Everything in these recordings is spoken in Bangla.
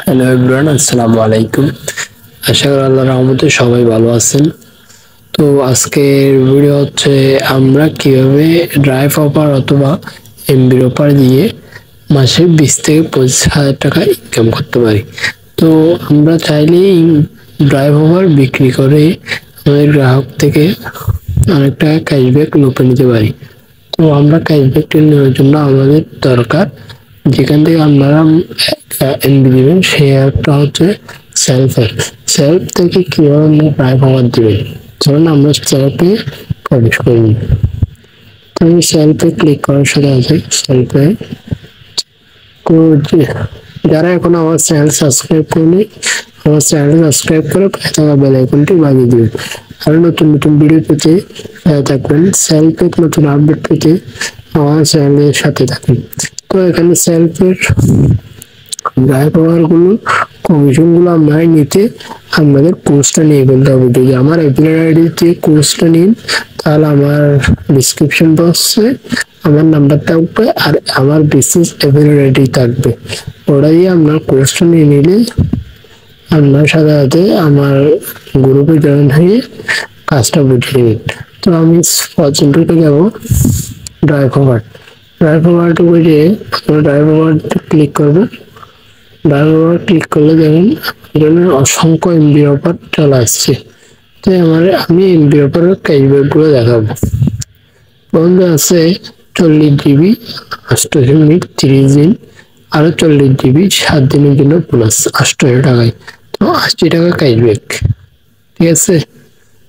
হ্যালো এভরিওয়ান, আসসালামু আলাইকুম। আশা করি আল্লাহর রহমতে সবাই ভালো আছেন। তো আজকের ভিডিও হচ্ছে আমরা কিভাবে ড্রাইভ অফার অথবা এমবির অফার দিয়ে মাসে 20 থেকে 25 হাজার টাকা ইনকাম করতে পারি। তো আমরা চাইলেই ড্রাইভ অফার বিক্রি করে আমাদের গ্রাহক থেকে অনেক টাকা ক্যাশব্যাক লুটে নিতে পারি। তো আমরা ক্যাশব্যাকটা নেওয়ার জন্য আমাদের দরকার, যেখান থেকে আপনারা এমবি দিবেন সেই অ্যাপটা হচ্ছে সেলফ অ্যাপ। সেলফ থেকে কিভাবে প্রায় পাওয়ার দিবেন, ধরুন আমরা সেলফে প্রবেশ করি। তো আমি সেলফে ক্লিক করার সাথে আছে সেলফে যারা এখন আমার চ্যানেল সাবস্ক্রাইব করেনি, আমার চ্যানেল সাবস্ক্রাইব করে পাশে থাকা বেল আইকনটি বাজিয়ে দিবেন। আর নতুন নতুন ভিডিও পেতে থাকবেন, সেলফের নতুন আপডেট পেতে আমার চ্যানেলের সাথে থাকুন। তো এখানে সেলফের ড্রাইভ পাওয়ার গুলো কমিশন গুলো আপনারা নিতে আপনাদের কোর্সটা নিয়ে ফেলতে হবে। যদি আমার অ্যাফিলিয়েট আইডি দিয়ে কোর্সটা নিন, তাহলে আমার ডিসক্রিপশন বক্সে আমার নাম্বার থাকবে আর আমার বিশেষ অ্যাফিলিয়েট আইডি থাকবে। ওটা দিয়ে আপনার কোর্সটা নিয়ে নিলে আপনার সাথে সাথে আমার গ্রুপে জয়েন হয়ে কাজটা বুঝে নেবেন। তো আমি ফরচুনটা যাব ড্রাইভ ওভার। ড্রাইভ ওভারটা বুঝে ড্রাইভ ওভার ক্লিক করবো। ড্রাইভ ওভার ক্লিক করলে দেখেন এখানে অসংখ্য এমবি অফার চলে আসছে। তো আমি এমবি অফারের ক্যাশব্যাক গুলো দেখাবো। বন্ধ আছে 40 জিবি 88 মিনিট 30 দিন, আরো 40 জিবি 7 দিনের জন্য প্লাস 800 টাকায়, তো 80 টাকা ক্যাশব্যাক। ঠিক আছে,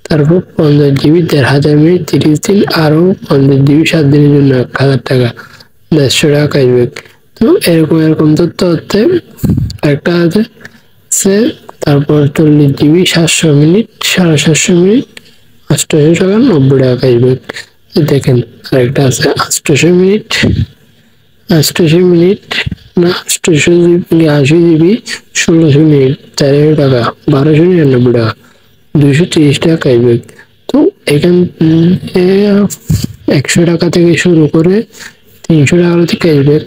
তারপর 50 জিবি 1500 মিনিট 30 দিন, আরো 50 জিবি 7 দিনের জন্য 1000 টাকা, 150 টাকা ক্যাশব্যাক। তো এরকম এরকম তথ্য হচ্ছে একটা আছে সে। তারপর 40 জিবি 700 মিনিট 750 মিনিট 800 টাকা 90 টাকা ক্যাশব্যাক। দেখেন আরেকটা আছে 800 মিনিট 800 মিনিট না 800 জিবি 80 জিবি 1600 মিনিট 4000 টাকা 1299 টাকা 230 টাকা ক্যাশব্যাক। তো এখান 100 টাকা থেকে শুরু করে 300 টাকা ক্যাশব্যাক।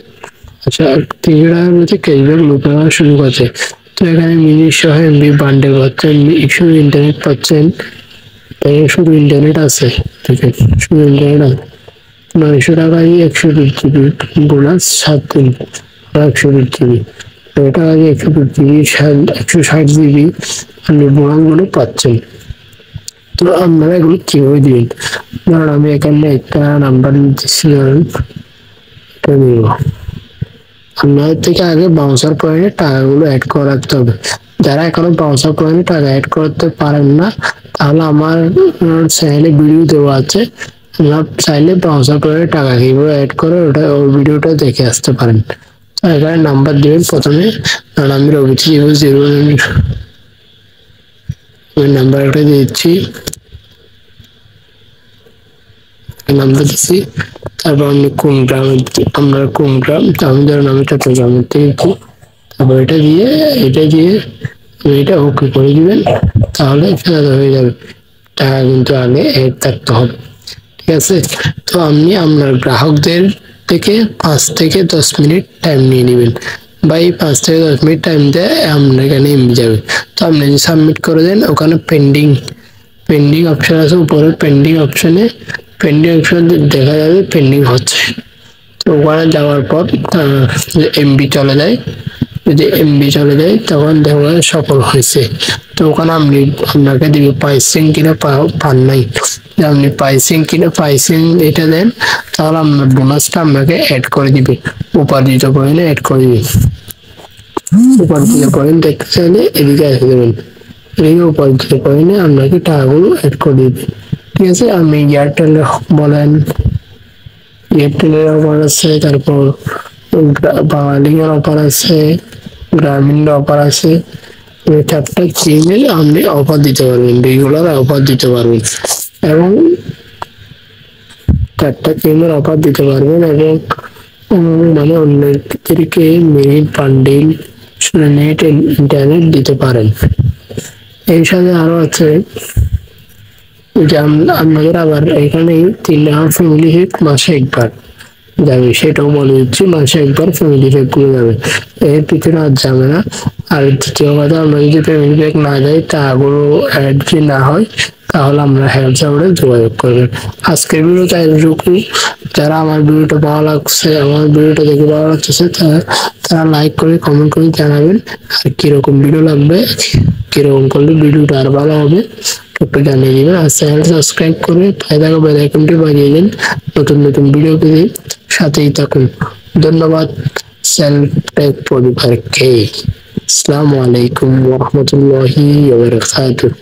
আচ্ছা, 300 টাকার ক্যাশব্যাক লুট নেওয়া শুরু করছে। তো এখানে মিনিট সহ এমবি বান্ডেল পাচ্ছেন, শুধু ইন্টারনেট পাচ্ছেন। শুধু ইন্টারনেট আছে, ঠিক আছে, শুধু ইন্টারনেট আছে 900 টাকায় 120 জিবি বোনাস 7 দিন, 120 জিবি 9 টাকায় 120 জিবি 160 জিবি আপনি বোনাস গুলো পাচ্ছেন। তো আপনারা এগুলো কিভাবে দিবেন, ধরুন আমি এখানে একটা নাম্বার নিতেছি, ধরুন এটা নিব। আপনাদের থেকে আগে বাউন্সার পয়েন্টে টাকাগুলো অ্যাড করে রাখতে হবে। যারা এখনো বাউন্সার পয়েন্টে টাকা অ্যাড করতে পারেন না, তাহলে আমার চ্যানেলে ভিডিও দেওয়া আছে, আপনারা চাইলে বাউন্সার পয়েন্টে টাকা কিভাবে অ্যাড করে ওই ভিডিওটা দেখে আসতে পারেন। তো এখানে নাম্বার দিবেন প্রথমে, কারণ আমি রবিতে 0 নাম্বার একটা দিচ্ছি, নাম্বার দিচ্ছি। তারপর আমি কোন গ্রামে, আপনার কোন গ্রাম, আমি ধরেন আমি চট্টগ্রামের থেকে, তারপর এটা দিয়ে এটা ওকে করে দিবেন, তাহলে ফেরত হয়ে যাবে। টাকা কিন্তু আগে এড থাকতে হবে, ঠিক আছে। তো আপনি আপনার গ্রাহকদের থেকে 5 থেকে 10 মিনিট টাইম নিয়ে নেবেন, বা এই 5 থেকে 10 মিনিট টাইম দিয়ে আপনার এখানে এমবি যাবে। তো আপনি যদি সাবমিট করে দেন, ওখানে পেন্ডিং অপশন আছে, উপরে পেন্ডিং অপশন দেখা যাবে পেন্ডিং হচ্ছে। তো ওখানে যাওয়ার পর এমবি চলে যায়, যদি এমবি চলে যায় তখন দেখা সফল হয়েছে। তো ওখানে আপনাকে দিবে পাইছেন কিনা পান নাই। আপনি পাইছেন এটা দেন, তাহলে আপনার বোনাসটা আপনাকে অ্যাড করে দিবে, উপার্জিত পয়েন্টে অ্যাড করে দিবে। উপার্জিত পয়েন্ট দেখতে চাইলে এদিকে আসে দেবেন, এদিকে উপার্জিত পয়েন্টে আপনাকে টাকাগুলো অ্যাড করে দিবে। ঠিক আছে, আপনি এয়ারটেল বলেন, এয়ারটেলের অফার আছে, তারপর বাঙালির অফার আছে, গ্রামীণ অফার আছে। 4টা সিমে আপনি অফার দিতে পারবেন, রেগুলার অফার দিতে পারবেন, এবং 4টা সিমের অফার দিতে পারবেন, এবং মানে অন্যদেরকে মিনিট বান্ডিল নেট ইন্টারনেট দিতে পারেন। এই সাথে আরো আছে যে আপনাদের আবার এখানে 3.5 ফ্যামিলি মাসে একবার, যাবে, সেটাও বলে দিচ্ছি। মাসে একবার ফ্যামিলি প্যাক গুলো যাবে, এর পিছনে আর যাবে না। আর দ্বিতীয় কথা, আমরা যদি ফ্যামিলি প্যাক না যাই, টাকাগুলো অ্যাড যদি না হয়, তাহলে আমরা হেল্প সাপোর্টে যোগাযোগ করবেন। আজকের ভিডিওটা এতটুকু। যারা আমার ভিডিওটা ভালো লাগছে, আমার ভিডিওটা দেখে ভালো লাগতেছে, তারা লাইক করে কমেন্ট করে জানাবেন। আর কিরকম ভিডিও লাগবে, কিরকম করলে ভিডিওটা আর ভালো হবে একটু জানিয়ে দিবেন। আর চ্যানেল সাবস্ক্রাইব করে পাশে থাকা বেল আইকনটি বাজিয়ে দিন নতুন নতুন ভিডিও পেতে। সাথেই থাকুন। ধন্যবাদ সেলফ টেক পরিবারকে। আসসালামু আলাইকুম ওয়া রাহমাতুল্লাহি ওয়া বারাকাতুহু।